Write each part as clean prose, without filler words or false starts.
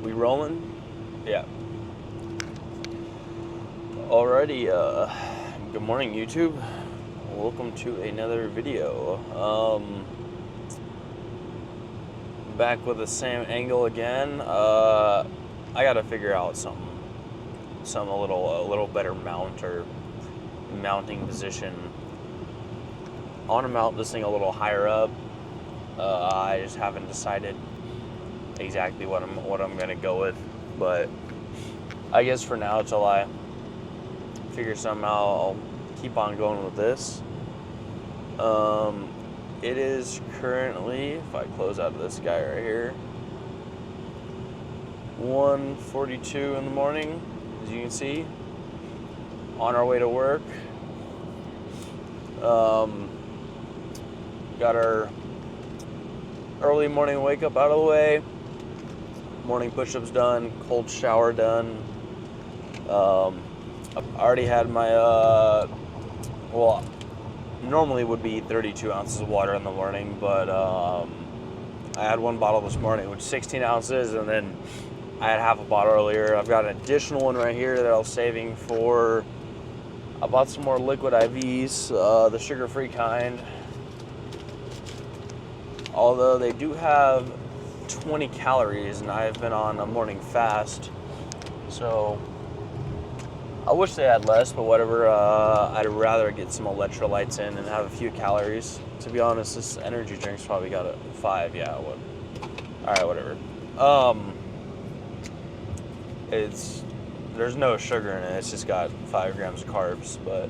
We rolling? Yeah. Alrighty, good morning YouTube. Welcome to another video. Back with the same angle again. I gotta figure out some a little better mount or mounting position. I want to mount this thing a little higher up. I just haven't decided exactly what I'm gonna go with, but I guess for now, till I figure something out, I'll keep on going with this. It is currently, if I close out of this guy right here, 1:42 in the morning, as you can see, on our way to work. Got our early morning wake up out of the way, morning push-ups done, cold shower done. I already had my, well, normally would be 32 ounces of water in the morning, but I had one bottle this morning, which is 16 ounces, and then I had half a bottle earlier. I've got an additional one right here that I was saving for. I bought some more liquid IVs, the sugar-free kind. Although they do have 20 calories, and I've been on a morning fast, so I wish they had less, but whatever. I'd rather get some electrolytes in and have a few calories. To be honest, this energy drink's probably got a 5. Yeah, what? All right, whatever. There's no sugar in it. It's just got 5 grams of carbs, but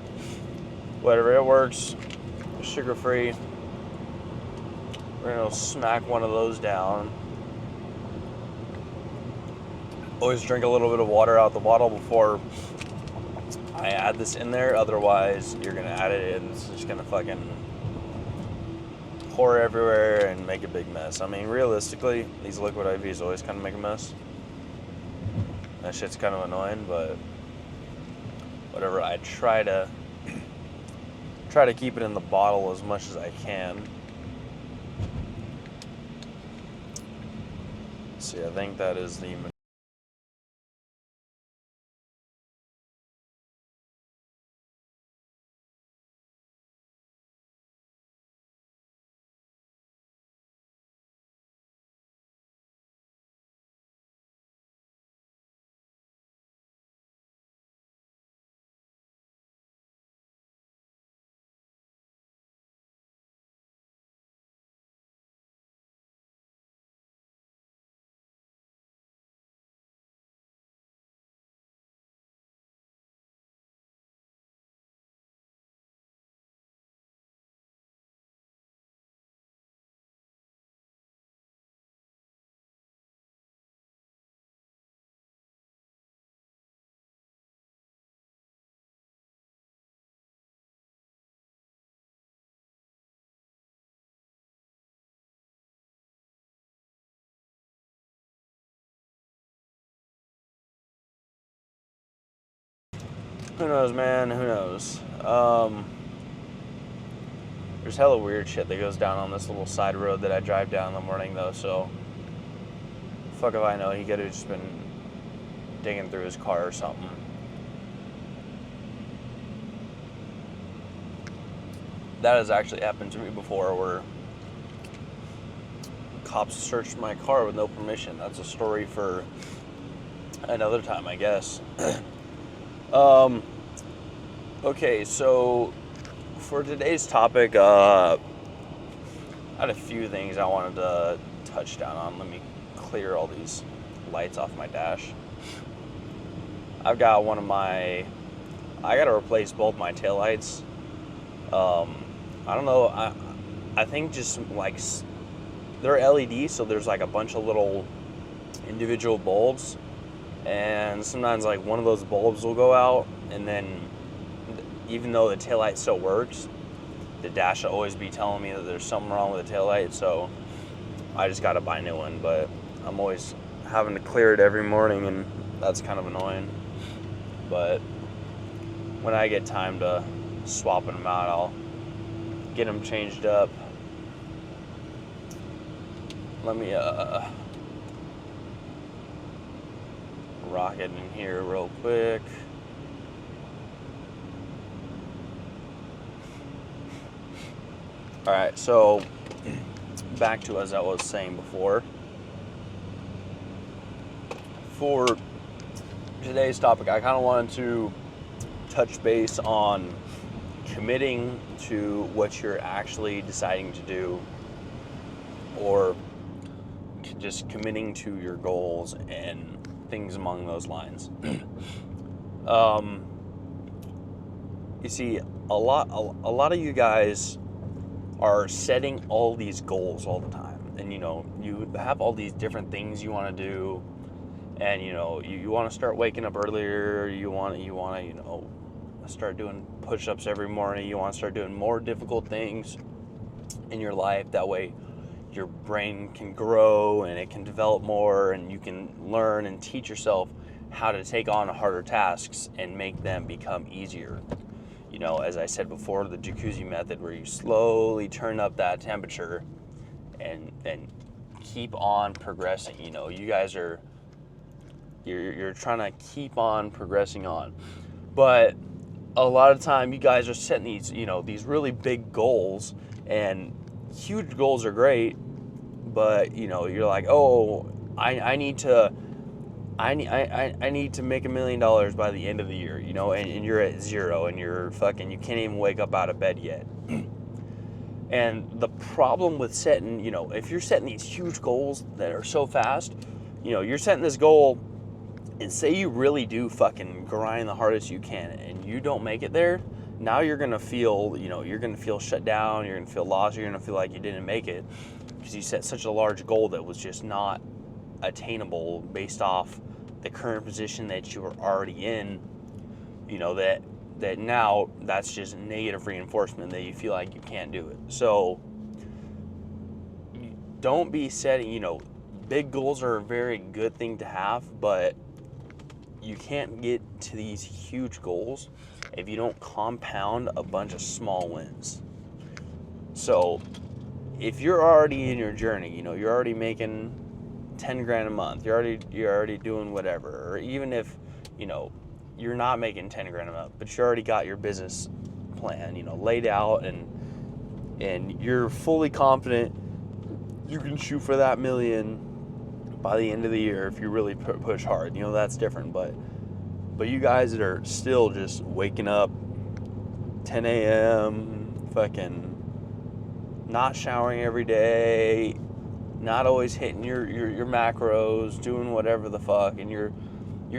whatever. It works. Sugar-free. We're gonna smack one of those down. Always drink a little bit of water out the bottle before I add this in there. Otherwise, you're gonna add it and it's just gonna fucking pour everywhere and make a big mess. I mean, realistically, these liquid IVs always kind of make a mess. That shit's kind of annoying, but whatever. I try to keep it in the bottle as much as I can. See, I think that is the who knows, man? Who knows? There's hella weird shit that goes down on this little side road that I drive down in the morning, though, so fuck if I know. He could have just been digging through his car or something. That has actually happened to me before, where cops searched my car with no permission. That's a story for another time, I guess. Okay, so for today's topic, I had a few things I wanted to touch down on. Let me clear all these lights off my dash. I've got I gotta replace both my taillights. I don't know, I think just like, they're LED, so there's like a bunch of little individual bulbs, and sometimes like one of those bulbs will go out, and then even though the taillight still works, the dash will always be telling me that there's something wrong with the taillight, so I just gotta buy a new one, but I'm always having to clear it every morning, and that's kind of annoying. But when I get time to swapping them out, I'll get them changed up. Let me lock it in here real quick. All right, so back to as I was saying before. For today's topic, I kind of wanted to touch base on committing to what you're actually deciding to do, or just committing to your goals and things along those lines. You see, a lot of you guys are setting all these goals all the time, and you have all these different things you want to do, and you want to start waking up earlier, you want to start doing push-ups every morning, you want to start doing more difficult things in your life. That way your brain can grow and it can develop more, and you can learn and teach yourself how to take on harder tasks and make them become easier. As I said before, the jacuzzi method, where you slowly turn up that temperature and keep on progressing. You guys are you're trying to keep on progressing on. But a lot of time you guys are setting these really big goals, and huge goals are great, but you're like, oh, I need to make $1 million by the end of the year, and you're at zero, and you can't even wake up out of bed yet. And the problem with setting, if you're setting these huge goals that are so fast, you're setting this goal, and say you really do fucking grind the hardest you can, and you don't make it there, now you're gonna feel, shut down, you're gonna feel lost, you're gonna feel like you didn't make it, because you set such a large goal that was just not attainable based off the current position that you were already in. That now that's just negative reinforcement that you feel like you can't do it. So don't be setting, big goals are a very good thing to have, but you can't get to these huge goals if you don't compound a bunch of small wins. So if you're already in your journey, you're already making 10 grand a month, you're already doing whatever, or even if you're not making 10 grand a month, but you already got your business plan laid out, and you're fully confident you can shoot for that $1 million by the end of the year if you really push hard. That's different, but you guys that are still just waking up 10 a.m., fucking not showering every day, not always hitting your macros, doing whatever the fuck, and you're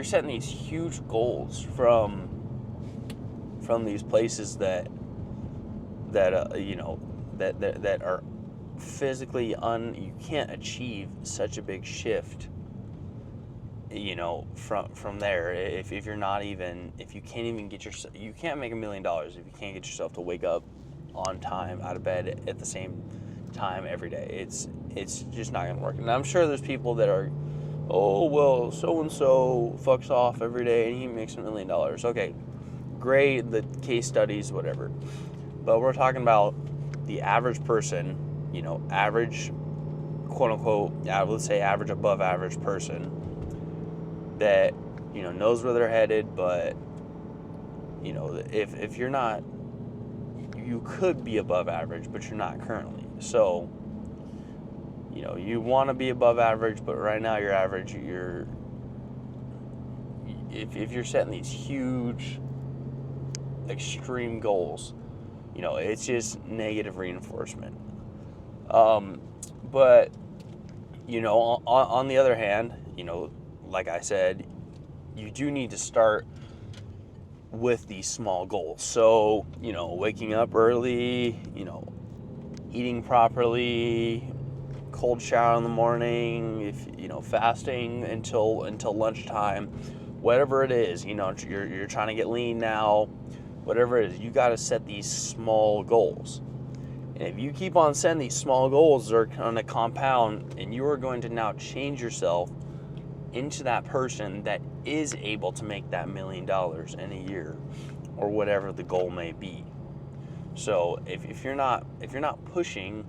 setting these huge goals from these places that are physically you can't achieve such a big shift from there if you're not even, if you can't even you can't make $1 million if you can't get yourself to wake up on time out of bed at the same time every day. It's just not gonna work. And I'm sure there's people that are, oh well, so and so fucks off every day and he makes $1 million. Okay, great, the case studies, whatever, but we're talking about the average person, average, quote unquote, let's say average, above average person that knows where they're headed, but if you're not, you could be above average, but you're not currently. So you want to be above average, but right now you're average. If you're setting these huge extreme goals, it's just negative reinforcement. But on the other hand, like I said, you do need to start with these small goals. So, waking up early, eating properly, cold shower in the morning, if fasting until lunchtime, whatever it is, you're trying to get lean now, whatever it is, you got to set these small goals. And if you keep on setting these small goals, they're going to compound, and you are going to now change yourself into that person that is able to make that $1 million in a year, or whatever the goal may be. So if you're not pushing,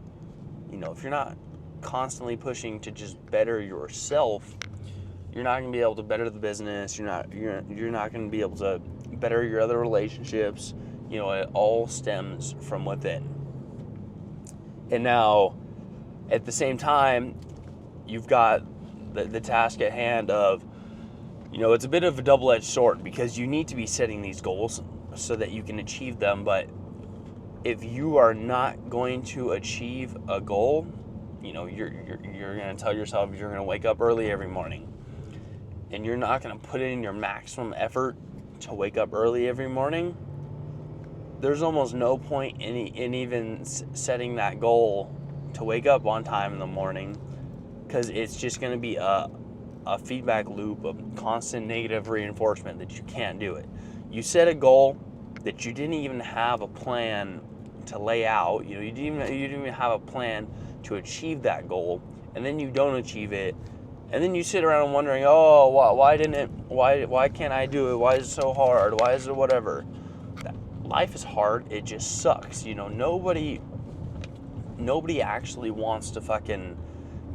if you're not constantly pushing to just better yourself, you're not going to be able to better the business. You're not going to be able to better your other relationships. You know, it all stems from within. And now, at the same time, you've got the task at hand of, you know, it's a bit of a double-edged sword, because you need to be setting these goals so that you can achieve them. But if you are not going to achieve a goal, you know, you're going to tell yourself you're going to wake up early every morning, and you're not going to put in your maximum effort to wake up early every morning, there's almost no point in even setting that goal to wake up on time in the morning, because it's just going to be a feedback loop of constant negative reinforcement that you can't do it. You set a goal that you didn't even have a plan to lay out. You know, you didn't even have a plan to achieve that goal, and then you don't achieve it, and then you sit around wondering, oh, why can't I do it? Why is it so hard? Why is it whatever? Life is hard. It just sucks. You know, nobody actually wants to fucking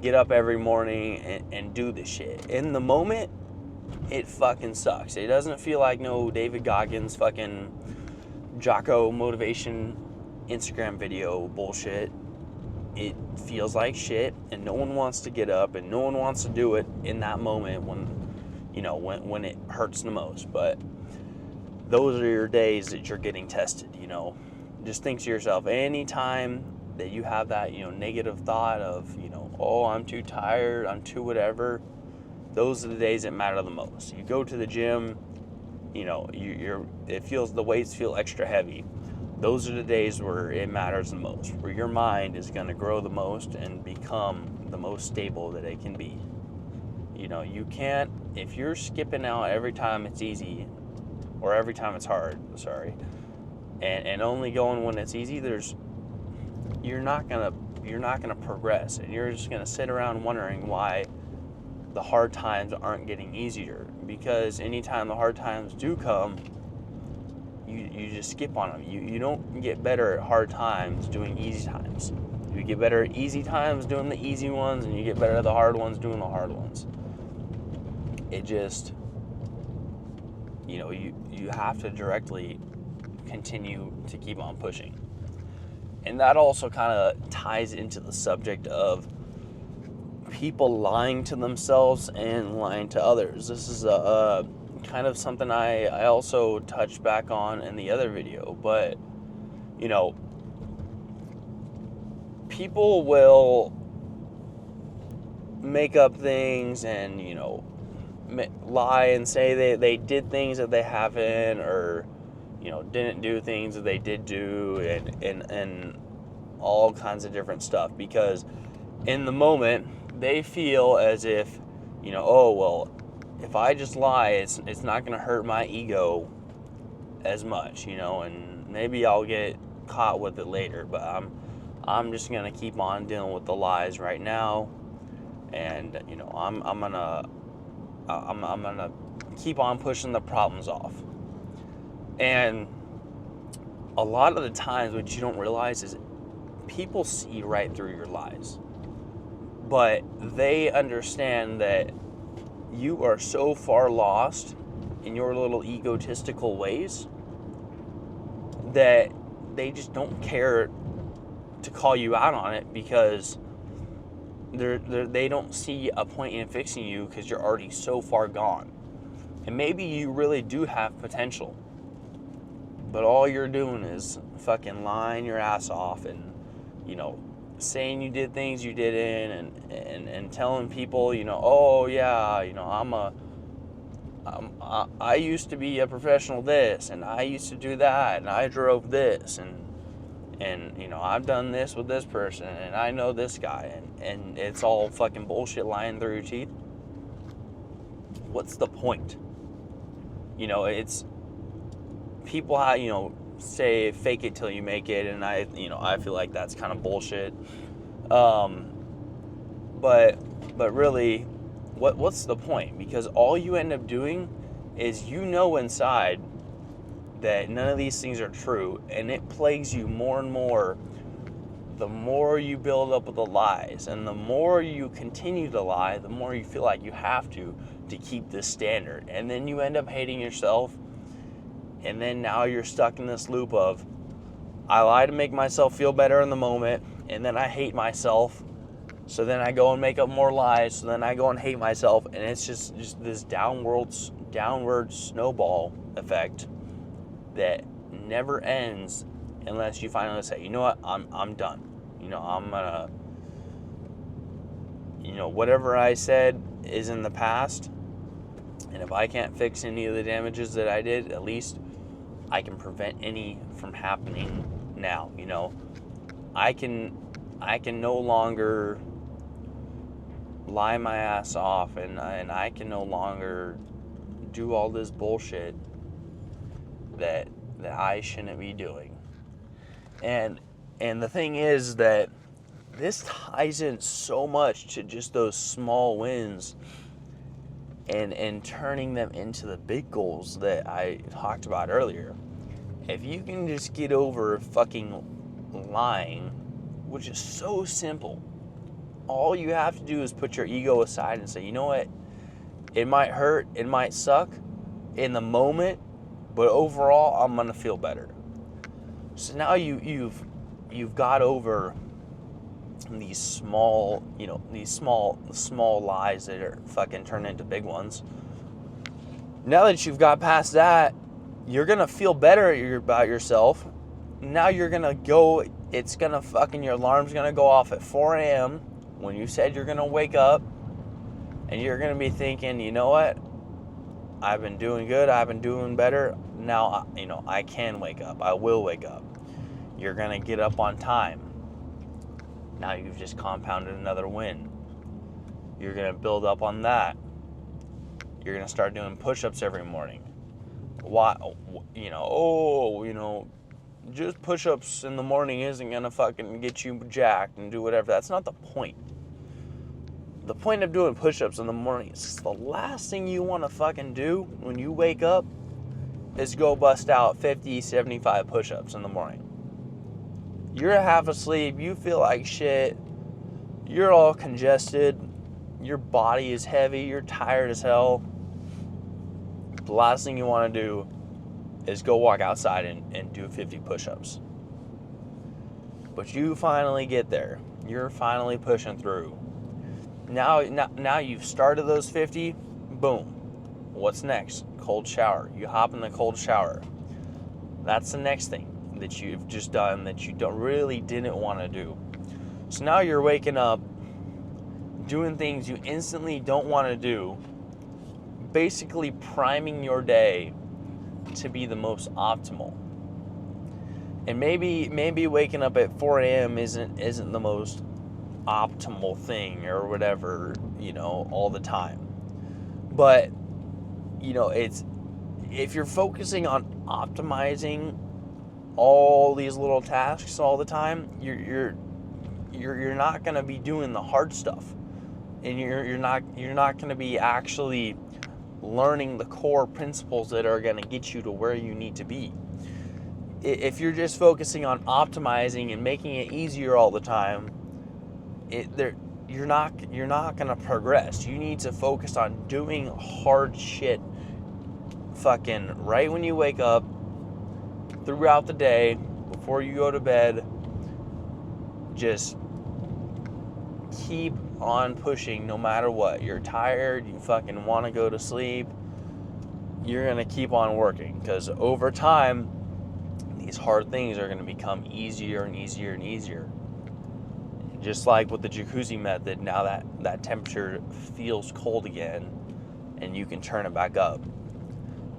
get up every morning and do this shit. In the moment, it fucking sucks. It doesn't feel like no David Goggins fucking Jocko motivation Instagram video bullshit. It feels like shit, and no one wants to get up, and no one wants to do it in that moment when, you know, when it hurts the most. But those are your days that you're getting tested, you know. Just think to yourself, anytime that you have that, you know, negative thought of, you know, oh, I'm too tired, I'm too whatever, those are the days that matter the most. You go to the gym, you know, the weights feel extra heavy. Those are the days where it matters the most, where your mind is going to grow the most and become the most stable that it can be. You know, you can't, if you're skipping out every time it's easy, or every time it's hard, and only going when it's easy, you're not gonna progress, and you're just gonna sit around wondering why the hard times aren't getting easier. Because anytime the hard times do come, you just skip on them. You don't get better at hard times doing easy times. You get better at easy times doing the easy ones, and you get better at the hard ones doing the hard ones. It just, you know, you have to directly continue to keep on pushing. And that also kind of ties into the subject of people lying to themselves and lying to others. This is a kind of something I also touched back on in the other video. But, you know, people will make up things and, you know, lie and say they did things that they haven't, or, you know, didn't do things that they did do, and all kinds of different stuff, because in the moment they feel as if, you know, oh, well, if I just lie, it's not going to hurt my ego as much, you know, and maybe I'll get caught with it later, but I'm just going to keep on dealing with the lies right now, and, you know, I'm gonna keep on pushing the problems off. And a lot of the times what you don't realize is people see right through your lies, but they understand that you are so far lost in your little egotistical ways that they just don't care to call you out on it, because they don't see a point in fixing you, because you're already so far gone. And maybe you really do have potential, but all you're doing is fucking lying your ass off, and, you know, saying you did things you didn't, and telling people, you know, oh yeah, you know, I used to be a professional this, and I used to do that, and I drove this, and you know, I've done this with this person, and I know this guy, and it's all fucking bullshit lying through your teeth. What's the point? You know, it's people, you know, say fake it till you make it, and I feel like that's kind of bullshit. But really, what's the point? Because all you end up doing is, you know, inside that none of these things are true, and it plagues you more and more the more you build up with the lies, and the more you continue to lie, the more you feel like you have to keep this standard. And then you end up hating yourself, and then now you're stuck in this loop of, I lie to make myself feel better in the moment, and then I hate myself, so then I go and make up more lies, so then I go and hate myself, and it's just this downward snowball effect that never ends unless you finally say, you know what, I'm done. I'm gonna, whatever I said is in the past, and if I can't fix any of the damages that I did, at least I can prevent any from happening now. I can no longer lie my ass off, and I can no longer do all this bullshit that I shouldn't be doing. And the thing is that this ties in so much to just those small wins and turning them into the big goals that I talked about earlier. If you can just get over fucking lying, which is so simple, all you have to do is put your ego aside and say, you know what, it might hurt, it might suck in the moment, but overall I'm gonna feel better. So now you've got over these small lies that are fucking turned into big ones. Now that you've got past that, you're gonna feel better about yourself. Now you're gonna go, your alarm's gonna go off at 4 a.m. when you said you're gonna wake up, and you're gonna be thinking, you know what, I've been doing good, I've been doing better. Now, I can wake up, I will wake up. You're gonna get up on time. Now you've just compounded another win. You're gonna build up on that. You're gonna start doing push-ups every morning. Why, just push-ups in the morning isn't gonna fucking get you jacked and do whatever. That's not the point. The point of doing push-ups in the morning is the last thing you want to fucking do when you wake up is go bust out 50, 75 push-ups in the morning. You're half asleep, you feel like shit, you're all congested, your body is heavy, you're tired as hell. The last thing you want to do is go walk outside and do 50 push-ups. But you finally get there. You're finally pushing through. Now you've started those 50, boom. What's next? Cold shower. You hop in the cold shower. That's the next thing that you've just done that you didn't want to do. So now you're waking up, doing things you instantly don't want to do, basically priming your day to be the most optimal. And maybe waking up at 4 a.m. isn't the most optimal thing or whatever, all the time. But it's, if you're focusing on optimizing all these little tasks all the time, you're not going to be doing the hard stuff, and you're not going to be actually learning the core principles that are going to get you to where you need to be. If you're just focusing on optimizing and making it easier all the time, you're not going to progress. You need to focus on doing hard shit fucking right when you wake up, throughout the day, before you go to bed. Just keep on pushing no matter what. You're tired, you fucking want to go to sleep, you're going to keep on working, because over time these hard things are going to become easier and easier and easier. Just like with the jacuzzi method, now that temperature feels cold again, and you can turn it back up.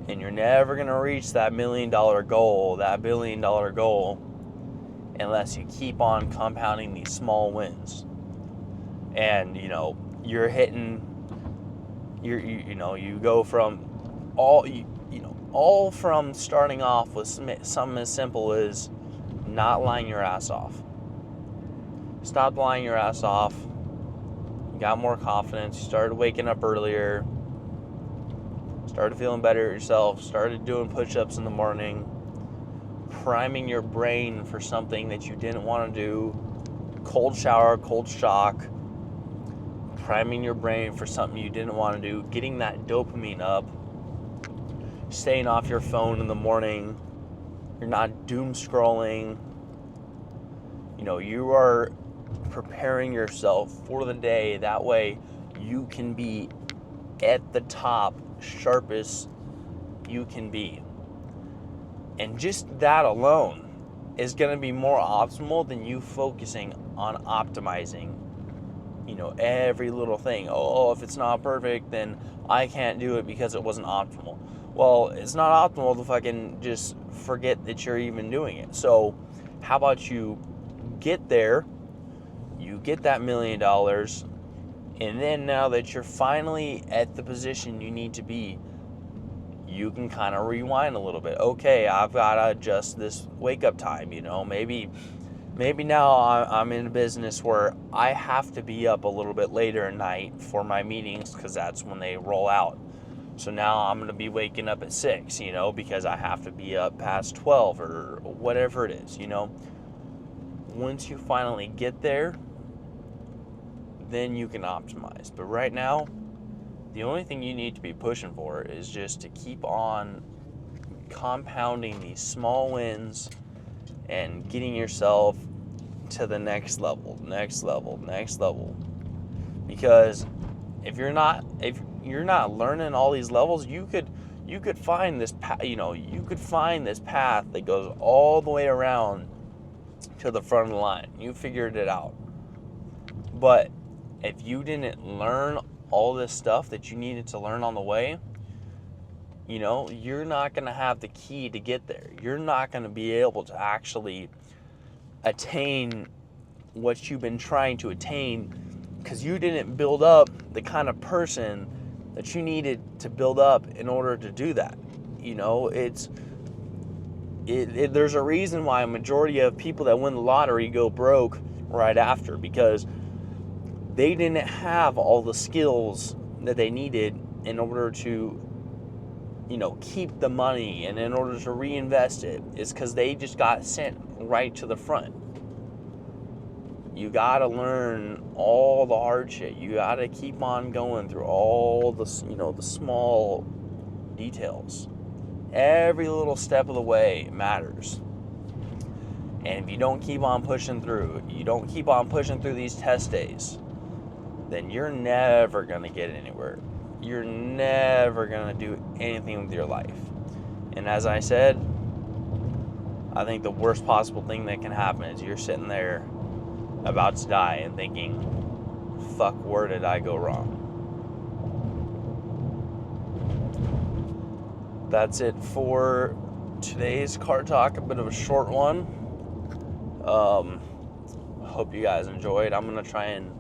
And you're never going to reach that $1 million goal, that $1 billion goal, unless you keep on compounding these small wins. And you're hitting, you go from all from starting off with something as simple as not lying your ass off. Stopped lying your ass off. You got more confidence. You started waking up earlier. Started feeling better at yourself. Started doing push-ups in the morning. Priming your brain for something that you didn't want to do. cold shower, cold shock, priming your brain for something you didn't want to do, getting that dopamine up, staying off your phone in the morning, you're not doom scrolling, you are preparing yourself for the day. That way you can be at the top, sharpest you can be. And just that alone is going to be more optimal than you focusing on optimizing, every little thing. Oh, if it's not perfect, then I can't do it because it wasn't optimal. Well, it's not optimal to fucking just forget that you're even doing it. So how about you get there, you get that $1 million, and then now that you're finally at the position you need to be, you can kind of rewind a little bit. Okay, I've got to adjust this wake up time. Maybe now I'm in a business where I have to be up a little bit later at night for my meetings because that's when they roll out. So now I'm going to be waking up at 6, because I have to be up past 12 or whatever it is, Once you finally get there, then you can optimize. But right now, the only thing you need to be pushing for is just to keep on compounding these small wins and getting yourself to the next level. Because if you're not learning all these levels, you could find this path that goes all the way around to the front of the line. You figured it out. But if you didn't learn all this stuff that you needed to learn on the way, you're not going to have the key to get there. You're not going to be able to actually attain what you've been trying to attain because you didn't build up the kind of person that you needed to build up in order to do that. There's a reason why a majority of people that win the lottery go broke right after, because they didn't have all the skills that they needed in order to, keep the money and in order to reinvest it. It's because they just got sent right to the front. You got to learn all the hard shit. You got to keep on going through all the, the small details. Every little step of the way matters. And if you don't keep on pushing through, these test days, then you're never going to get anywhere. You're never going to do anything with your life. And as I said, I think the worst possible thing that can happen is you're sitting there about to die and thinking, fuck, where did I go wrong? That's it for today's car talk, a bit of a short one. Hope you guys enjoyed. I'm going to try and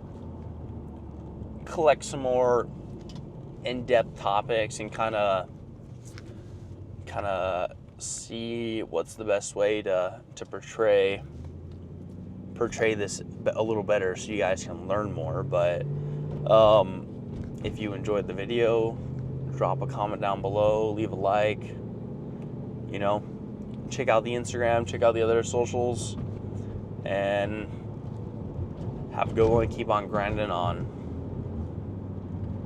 collect some more in-depth topics and kind of see what's the best way to portray this a little better so you guys can learn more. But if you enjoyed the video, drop a comment down below, leave a like, check out the Instagram, check out the other socials, and have a good one. Keep on grinding on.